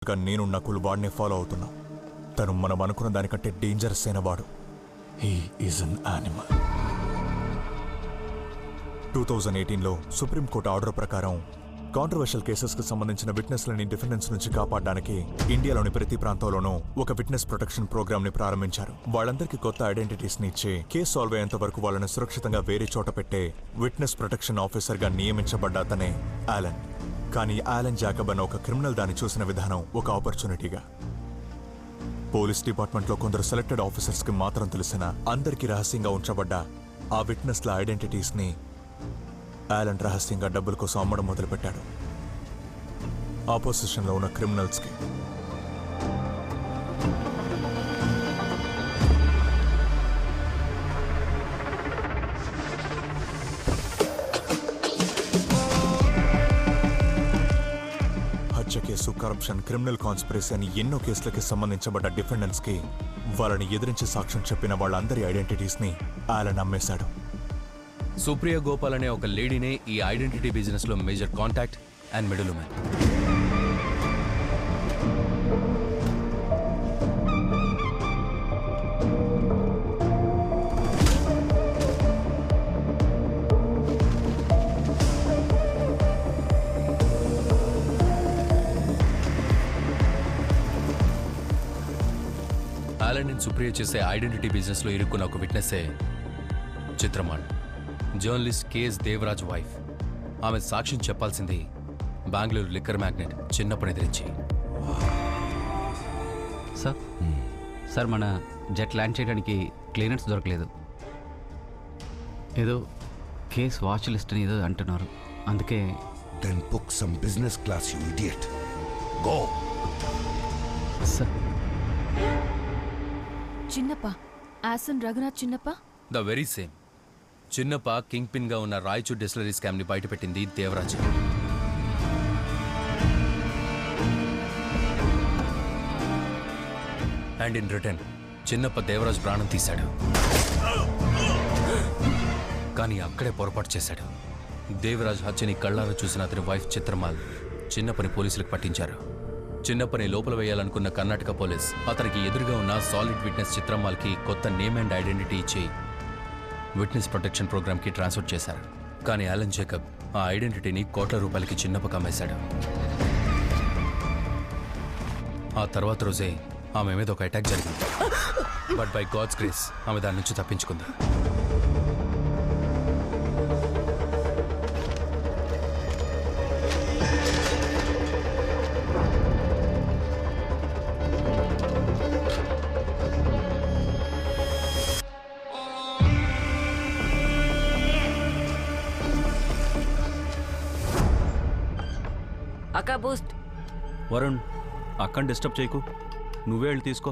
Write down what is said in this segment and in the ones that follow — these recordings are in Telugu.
నేను నకుల్ వాడినే ఫాలో అవుతున్నా. తను మనం అనుకున్న దానికంటే డేంజరస్ అయిన వాడు. He is an animal. 2018లో సుప్రీంకోర్టు ఆర్డర్ ప్రకారం కాంట్రవర్షియల్ కేసెస్కి సంబంధించిన విట్నెస్లని డిఫెండెన్స్ నుంచి కాపాడడానికి ఇండియాలోని ప్రతి ప్రాంతంలోనూ ఒక విట్నెస్ ప్రొటెక్షన్ ప్రోగ్రామ్ని ప్రారంభించారు. వాళ్ళందరికీ కొత్త ఐడెంటిటీస్ని ఇచ్చి కేసు సాల్వ్ అయ్యేంత వరకు వాళ్ళని సురక్షితంగా వేరే చోట పెట్టే విట్నెస్ ప్రొటెక్షన్ ఆఫీసర్గా నియమించబడ్డ అతనే యాలన్. కానీ యాలన్ జాకబ్ అన్న ఒక క్రిమినల్ దాన్ని చూసిన విధానం ఒక ఆపర్చునిటీగా. పోలీస్ డిపార్ట్మెంట్లో కొందరు సెలెక్టెడ్ ఆఫీసర్స్కి మాత్రం తెలిసిన అందరికీ రహస్యంగా ఉంచబడ్డ ఆ విట్నెస్ల ఐడెంటిటీస్ని యాలన్ రహస్యంగా డబ్బుల కోసం అమ్మడం మొదలుపెట్టాడు ఆపోజిషన్లో ఉన్న క్రిమినల్స్కి. హత్య కేసు, కరప్షన్, క్రిమినల్ కాన్స్పిరసీ అని ఎన్నో కేసులకి సంబంధించబడ్డ డిఫెండెంట్స్కి వాళ్ళని ఎదిరించి సాక్ష్యం చెప్పిన వాళ్ళందరి ఐడెంటిటీస్ని యాలన్ అమ్మేశాడు. సుప్రియ గోపాల్ అనే ఒక లేడీనే ఈ ఐడెంటిటీ బిజినెస్లో major contact and middle man. యాలన్ and Supriya చేసే ఐడెంటిటీ బిజినెస్లో ఇరుక్కున్న ఒక విట్నెస్సే చిత్రమాల్, జర్నలిస్ట్ కేఎస్ దేవరాజ్ వైఫ్. ఆమె సాక్ష్యం చెప్పాల్సింది బెంగళూరు లిక్కర్ మ్యాగ్నెట్ చిన్నప్పని ఎదిరించి. సార్ మన జెట్ ల్యాండ్ చేయడానికి క్లియరెన్స్ దొరకలేదు. ఏదో కేస్ వాచ్ లిస్ట్ అని ఏదో అంటున్నారు, అందుకే. Then book some business class, you idiot. Go. Sir చిన్నప్ప, ఆసన్ రఘునాథ్ చిన్నప్ప, ద వెరీ సేమ్. చిన్నప్ప కింగ్ పిన్ గా ఉన్న రాయచూర్ డిస్టిలరీ స్కామ్ ని బయటపెట్టింది దేవరాజ్. అండ్ ఇన్ రిటర్న్ చిన్నప్ప దేవరాజ్ ప్రాణం తీశాడు. కానీ అక్కడే పొరపాటు చేశాడు. దేవరాజ్ హత్యని కళ్ళారా చూసిన అతని వైఫ్ చిత్రమాల్ చిన్నప్పని పోలీసులకు పట్టించారు. చిన్నప్పని లోపల వేయాలనుకున్న కర్ణాటక పోలీస్ అతనికి ఎదురుగా ఉన్న సాలిడ్ విట్నెస్ చిత్రమాల్కి కొత్త నేమ్ అండ్ ఐడెంటిటీ ఇచ్చి విట్నెస్ ప్రొటెక్షన్ ప్రోగ్రామ్కి ట్రాన్స్ఫర్ చేశారు. కానీ యాలన్ జేకబ్ ఆ ఐడెంటిటీని కోట్ల రూపాయలకి చిన్నప్పకు అమ్మేశాడు. ఆ తర్వాత రోజే ఆమె మీద ఒక అటాక్ జరిగింది. బట్ బై గాడ్స్ గ్రేస్ ఆమె దాని నుంచి తప్పించుకుంది. అక్కా బూస్ట్. వరుణ్, అక్కని డిస్టర్బ్ చేయకు, నువ్వే వెళ్ళి తీసుకో.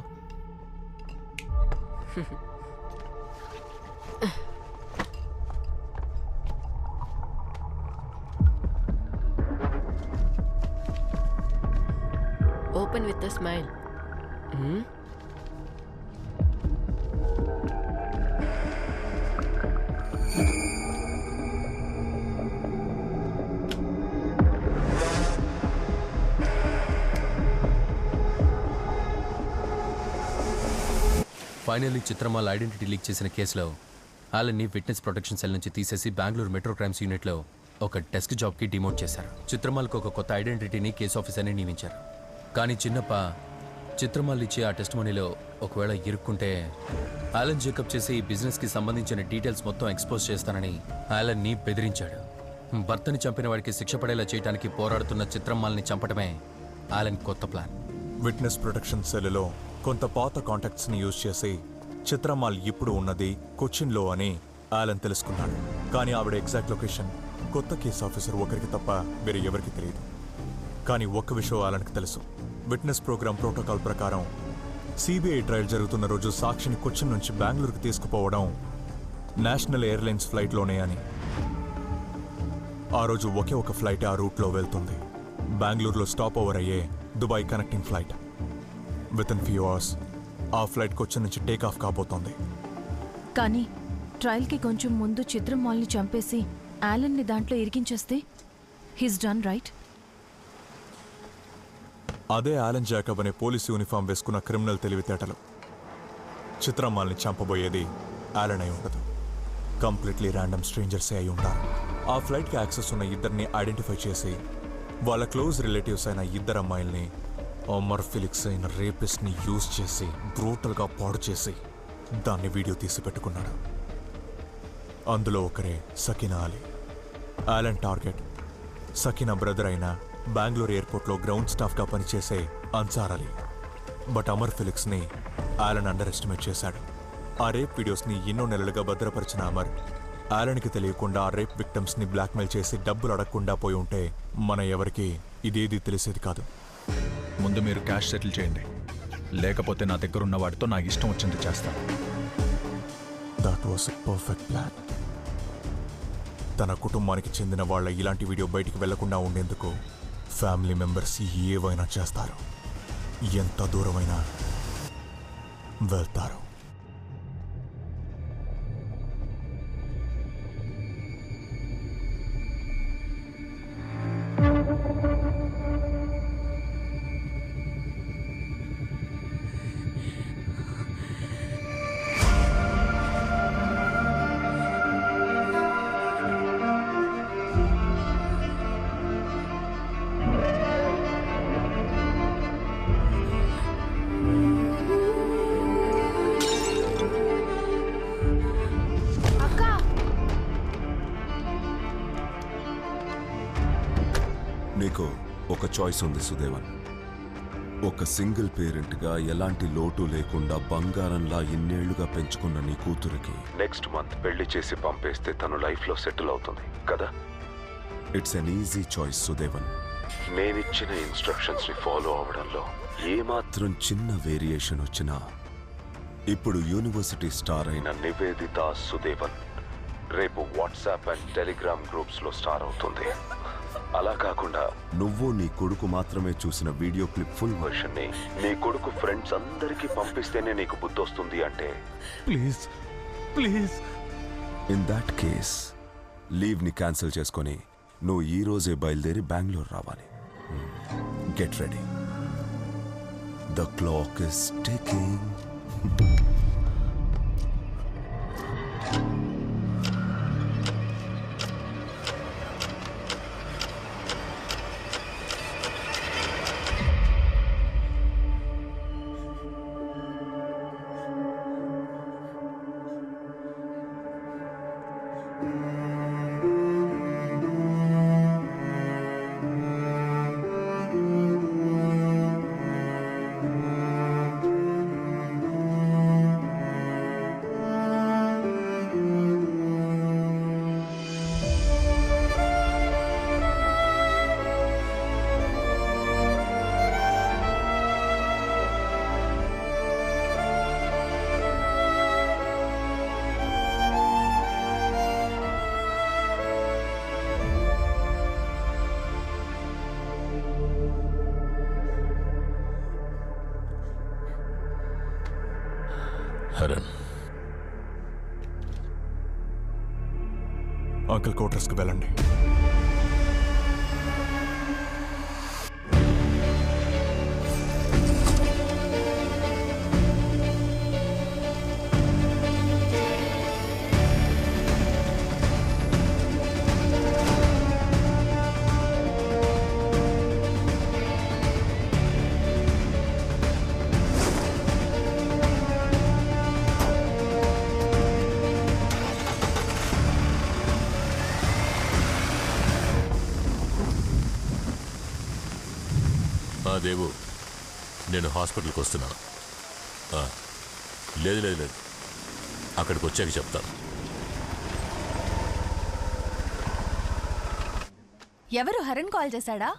Open with a smile. Finally చిత్రమాల్ ఐడెంటిటీ లీక్ చేసిన కేసులో యాలన్ని విట్నెస్ ప్రొటెక్షన్ సెల్ నుంచి తీసేసి బెంగళూరు మెట్రో క్రైమ్స్ యూనిట్లో ఒక డెస్క్ జాబ్కి డిమోట్ చేశారు. చిత్రమాల్కి ఒక కొత్త ఐడెంటిటీని కేసు ఆఫీసర్ని నియమించారు. కానీ చిన్నప్ప చిత్రమాల్ ఇచ్చే ఆ టెస్ట్ మనీలో ఒకవేళ ఇరుక్కుంటే యాలన్ జేకబ్ చేసే ఈ బిజినెస్కి సంబంధించిన డీటెయిల్స్ మొత్తం ఎక్స్పోజ్ చేస్తానని యాలన్ని బెదిరించాడు. భర్తని చంపిన వాడికి శిక్ష పడేలా చేయడానికి పోరాడుతున్న చిత్రమాల్ని చంపడమే యాలన్ కొత్త ప్లాన్. విట్నెస్ ప్రొటెక్షన్ సెల్లో కొంత పాత కాంటాక్ట్స్ని యూజ్ చేసి చిత్రమాల్ ఇప్పుడు ఉన్నది కొచ్చిన్లో అని యాలన్ తెలుసుకున్నాడు. కానీ ఆవిడ ఎగ్జాక్ట్ లొకేషన్ కొత్త కేసు ఆఫీసర్ ఒకరికి తప్ప వేరే ఎవరికి తెలియదు. కానీ ఒక్క విషయం యాలన్కి తెలుసు. విట్నెస్ ప్రోగ్రామ్ ప్రోటోకాల్ ప్రకారం సిబిఐ ట్రయల్ జరుగుతున్న రోజు సాక్షిని కొచ్చిన్ నుంచి బెంగళూరుకి తీసుకుపోవడం నేషనల్ ఎయిర్లైన్స్ ఫ్లైట్లోనే అని. ఆ రోజు ఒకే ఒక ఫ్లైట్ ఆ రూట్లో వెళ్తుంది. బెంగళూరులో స్టాప్ ఓవర్ అయ్యే Dubai connecting flight. With in few hours ఆ ఫ్లైట్ కొచ్చిన్ నుంచి టేక్ ఆఫ్ కాబోతోంది. కానీ ట్రయల్కి కొంచెం ముందు చిత్రమాల్ని చంపేసి యాలన్ని దాంట్లో ఇరికించేస్తే హీస్ డన్ రైట్. అదే ఆలన్ జాకబ్ అనే పోలీస్ యూనిఫామ్ వేసుకున్న క్రిమినల్ తెలివితేటలు. చిత్రమ్మాల్ని చంపబోయేది ఆలన్ అయి ఉండదు, కంప్లీట్లీ ర్యాండమ్ స్ట్రేంజర్సే అయి ఉంటారు. ఆ ఫ్లైట్కి యాక్సెస్ ఉన్న ఇద్దరిని ఐడెంటిఫై చేసి వాళ్ళ క్లోజ్ రిలేటివ్స్ అయిన ఇద్దరు అమ్మాయిల్ని అమర్ ఫిలిక్స్ అయిన రేపిస్ట్ని యూజ్ చేసి బ్రూటల్గా పాడు చేసి దాన్ని వీడియో తీసి పెట్టుకున్నాడు. అందులో ఒకరే Sakina Ali. Alan target Sakina brother అయిన బెంగళూరు ఎయిర్పోర్ట్లో గ్రౌండ్ స్టాఫ్గా పనిచేసే అన్సార్ అలీ. బట్ అమర్ ఫిలిక్స్ని ఆలన్ అండర్ ఎస్టిమేట్ చేశాడు. ఆ రేప్ వీడియోస్ని ఎన్నో నెలలుగా భద్రపరిచిన అమర్ ఆలన్కి తెలియకుండా ఆ రేప్ విక్టమ్స్ని బ్లాక్మెయిల్ చేసి డబ్బులు అడగకుండా పోయి ఉంటే మన ఎవరికి ఇదేది తెలిసేది కాదు. ముందు మీరు క్యాష్ సెటిల్ చేయండి, లేకపోతే నా దగ్గర ఉన్న వాటితో నాకు ఇష్టం వచ్చింది చేస్తాను. That was a perfect plan. తన కుటుంబానికి చెందిన వాళ్ళ ఇలాంటి వీడియో బయటికి వెళ్లకుండా ఉండేందుకు ఫ్యామిలీ మెంబర్స్ ఏవైనా చేస్తారు, ఎంత దూరమైనా వెళ్తారు. నీకు ఒక చాయిస్ ఉంది సుదేవన్. ఒక సింగిల్ పేరెంట్గా ఎలాంటి లోటు లేకుండా బంగారంలా ఇన్నేళ్లుగా పెంచుకున్న నీ కూతురికి నెక్స్ట్ మంత్ పెళ్లి చేసి పంపేస్తే తను లైఫ్లో సెటిల్ అవుతుంది కదా. It's an easy choice Sudevan. నేనిచ్చిన ఇన్స్ట్రక్షన్స్ని ఫాలో అవడంలో ఏమాత్రం చిన్న వేరియేషన్ వచ్చినా ఇప్పుడు యూనివర్సిటీ స్టార్ అయిన నివేదిత సుదేవన్ రేపు వాట్సాప్ అండ్ టెలిగ్రామ్ గ్రూప్స్లో స్టార్ అవుతుంది. అలా కాకుండా నువ్వు నీ కొడుకు మాత్రమే చూసిన వీడియో క్లిప్ ఫుల్ వర్షన్ని నీ కొడుకు ఫ్రెండ్స్ అందరికీ పంపిస్తేనే నీకు బుద్ధి వస్తుంది అంటే please please. In that case లీవ్ని క్యాన్సిల్ చేసుకొని నువ్వు ఈ రోజే బయలుదేరి బెంగళూరు రావాలి. Get ready, the clock is ticking. Haran, uncle క్వార్టర్స్కి వెళ్ళండి. దేవు, నేను హాస్పిటల్కి వస్తున్నాను. లేదు లేదు లేదు, అక్కడికి వచ్చాక చెప్తాను. ఎవరు హరణ్ కాల్ చేశాడా?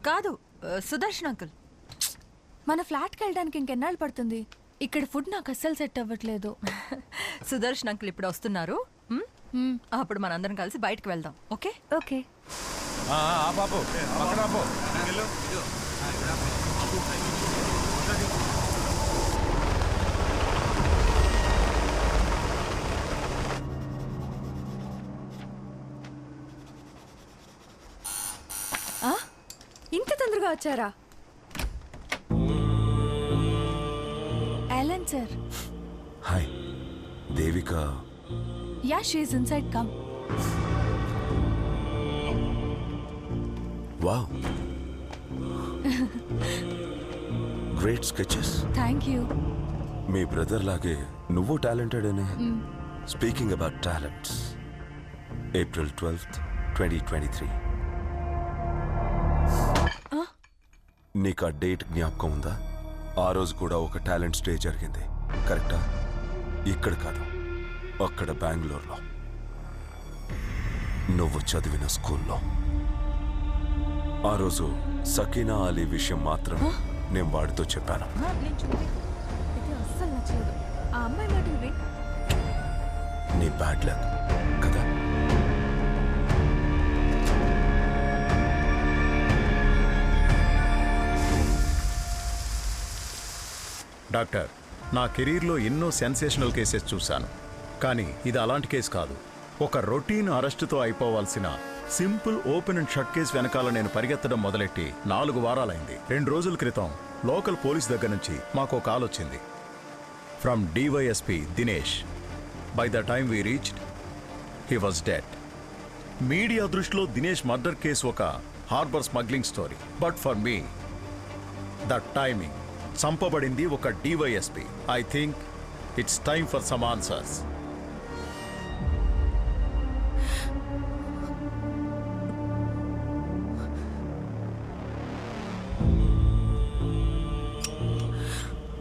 కాదు, సుదర్శన్ అంకుల్. మన ఫ్లాట్కి వెళ్ళడానికి ఇంకెన్నాళ్ళు పడుతుంది? ఇక్కడ ఫుడ్ నాకు అస్సలు సెట్ అవ్వట్లేదు. సుదర్శన్ అంకుల్ ఇప్పుడు వస్తున్నారు. అప్పుడు మనందరం కలిసి బయటకు వెళ్దాం. Okay okay. బాబు ఇంత తొందరగా వచ్చారా? Sir. Hi Devika. Yeah, she is inside. Come. Wow, great sketches. Thank you. Me brother లాగే నువ్వు టాలెంటెడ్ అనే. Speaking about talents, April 12th, 2023. నీకు ఆ డేట్ జ్ఞాపకం ఉందా? ఆ రోజు కూడా ఒక టాలెంట్స్ డే జరిగింది, కరెక్టా? ఇక్కడ కాదు, అక్కడ బెంగళూరులో నువ్వు చదివిన స్కూల్లో. ఆ రోజు సకీనా అలీ విషయం మాత్రం నేను వాడితో చెప్పాను. అస్సలు నచ్చలేదు ఆ అమ్మాయి మాటలు విన్. నీ బ్యాడ్ లక్ కదా. డాక్టర్, నా కెరీర్లో ఎన్నో సెన్సేషనల్ కేసెస్ చూశాను, కానీ ఇది అలాంటి కేసు కాదు. ఒక రొటీన్ అరెస్టుతో అయిపోవాల్సిన simple open and shut case వెనకాల నేను పరిగెత్తడం మొదలెట్టి 4 వారాలైంది. 2 రోజుల క్రితం లోకల్ పోలీస్ దగ్గర నుంచి మాకు కాల్ వచ్చింది from DYSP Dinesh. By the time we reached, he was dead. Media దృష్టిలో దినేష్ మర్డర్ కేసు ఒక harbour smuggling story, but for me the timing. చంపబడింది ఒక DYSP. I think it's time for some answers.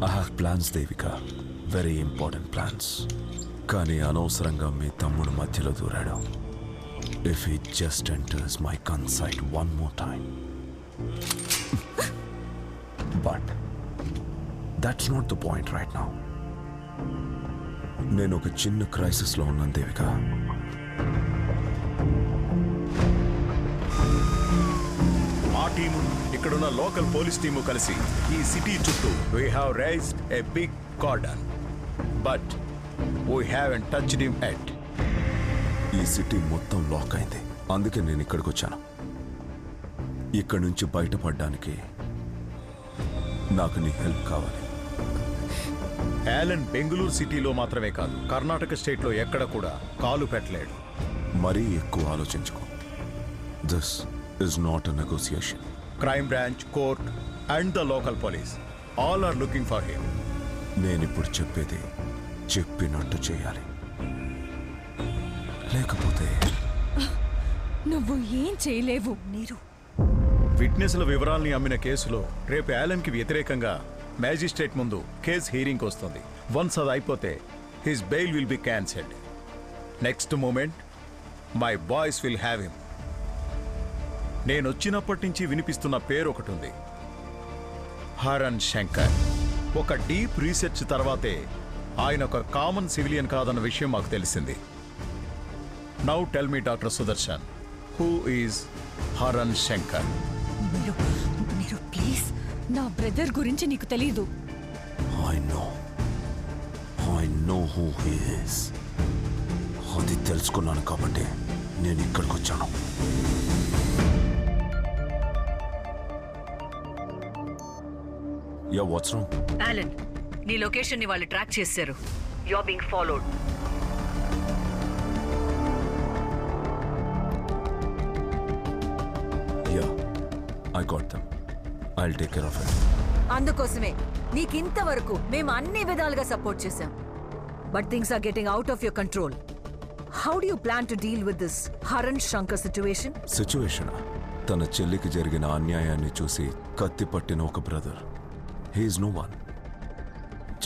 I have plans Devika, very important plans. కానీ అనవసరంగా మీ తమ్ముడు మధ్యలో దూరాడు. If he just enters my conceit one more time. But that's not the point right now. నేను ఒక చిన్న క్రైసిస్లో ఉన్నాను దేవిక. మా టీము, ఇక్కడున్న లోకల్ పోలీస్ టీము కలిసి ఈ సిటీ చుట్టూ we have raised a big cordon, but we haven't touched him yet. ఈ సిటీ మొత్తం లాక్ అయింది, అందుకే నేను ఇక్కడికి వచ్చాను. ఇక్కడి నుంచి బయటపడడానికి నాకు నీ హెల్ప్ కావాలి. యాలన్ బెంగళూరు సిటీలో మాత్రమే కాదు, కర్ణాటక స్టేట్లో ఎక్కడ కూడా కాలు పెట్టలేడు. మరీ ఎక్కువ ఆలోచించుకో. This is not a negotiation. Crime branch, court and the local police all are looking for him. నేనిప్పుడు చెప్పేది చెప్పినట్టు చేయాలి, లేకపోతే నువ్వు ఏం చేయలేవు. నీరు విట్నెస్ల వివరాల్ని అమ్మిన కేసులో రేపు యాలన్కి వ్యతిరేకంగా మ్యాజిస్ట్రేట్ ముందు కేసు హీరింగ్ వస్తుంది. వన్స్ అది అయిపోతే his bail will be cancelled. Next moment my boys will have him. నేను వచ్చినప్పటి నుంచి వినిపిస్తున్న పేరు ఒకటి ఉంది, హరన్ శంకర్. ఒక డీప్ రీసెర్చ్ తర్వాతే ఆయన ఒక కామన్ సివిలియన్ కాదన్న విషయం మాకు తెలిసింది. Now tell me doctor Sudarshan, who is horn Shankar? మీరు ప్లీజ్, నా బ్రదర్ గురించి నీకు తెలీదు. I know who he is. అది తెలుసుకున్నాను కాబట్టి నేను ఇక్కడికి వచ్చాను. Yeah, what's wrong? అలన్, నీ లొకేషన్ ని వాళ్ళు ట్రాక్ చేశారు. You are being followed. Yeah, I got them. I'll take care of it. అందుకోసమే నీకింతవరకు మేము అన్ని విధాలుగా సపోర్ట్ చేశాం. But things are getting out of your control. How do you plan to deal with this Haran Shankar situation? తన చెల్లికి జరిగిన అన్యాయాన్ని చూసి కత్తి పట్టిన ఒక brother. He is no one.